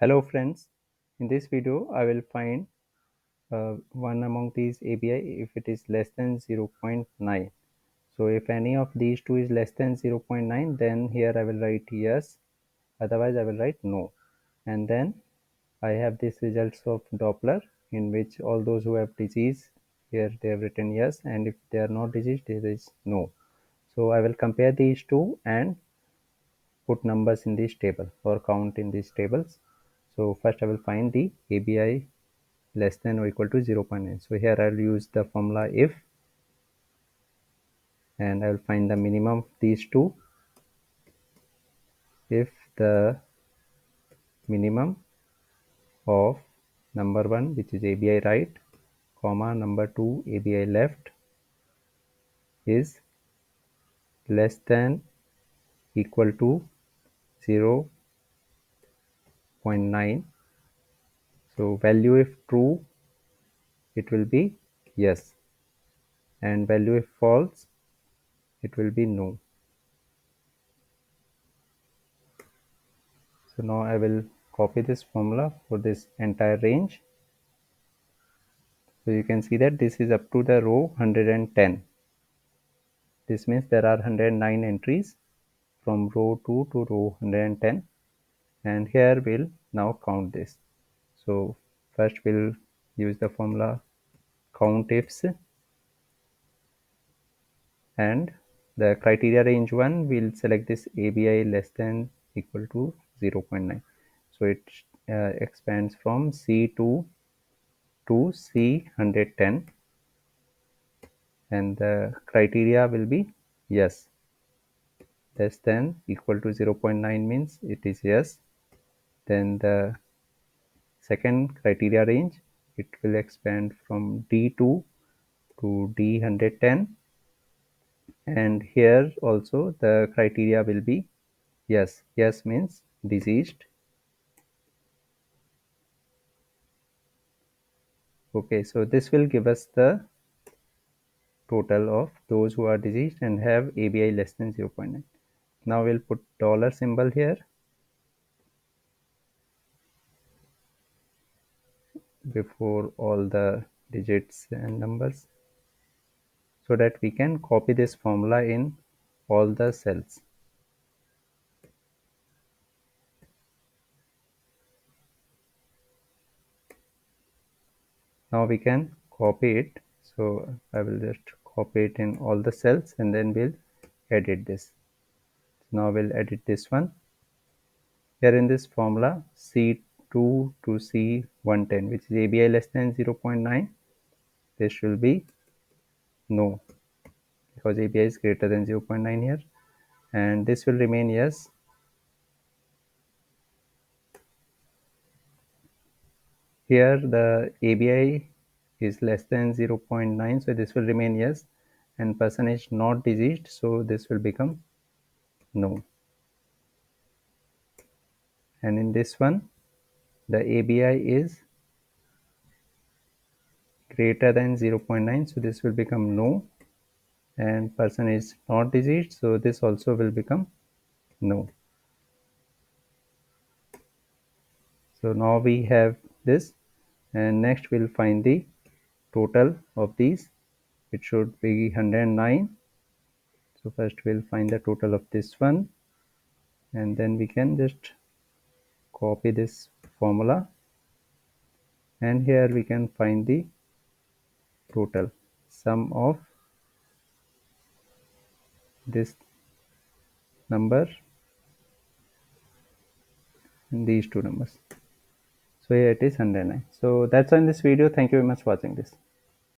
Hello friends, in this video I will find one among these ABI if it is less than 0.9. So if any of these two is less than 0.9, then here I will write yes, otherwise I will write no. And then I have these results of Doppler in which all those who have disease, here they have written yes, and if they are not diseased there is no. So I will compare these two and put numbers in this table or count in these tables. So first I will find the ABI less than or equal to 0.9. So here I'll use the formula if, and I'll find the minimum of these two. If the minimum of number 1, which is ABI right, comma number 2 ABI left, is less than equal to 0.9. So value if true, it will be yes, and value if false, it will be no. So now I will copy this formula for this entire range. So you can see that this is up to the row 110. This means there are 109 entries from row 2 to row 110, and here we'll now count this. So first we'll use the formula count ifs, and the criteria range 1 will select this ABI less than equal to 0.9. So it expands from C2 to C110, and the criteria will be yes. Less than equal to 0.9 means it is yes. Then the second criteria range, it will expand from D2 to D110, and here also the criteria will be yes. Yes means diseased. Okay, so this will give us the total of those who are diseased and have ABI less than 0.9. Now we'll put dollar symbol here before all the digits and numbers, so that we can copy this formula in all the cells. Now we can copy it. So I will just copy it in all the cells and then we'll edit this. Now we'll edit this one. Here in this formula C2 to C110, which is ABI less than 0.9, this will be no, because ABI is greater than 0.9 here, and this will remain yes. Here the ABI is less than 0.9, so this will remain yes, and person is not diseased, so this will become no. And in this one the ABI is greater than 0.9, so this will become no, and person is not diseased, so this also will become no. So now we have this, and next we'll find the total of these. It should be 109. So first we'll find the total of this one, and then we can just copy this formula, and here we can find the total sum of this number and these two numbers. So here it is 109. So that's all in this video. Thank you very much for watching this.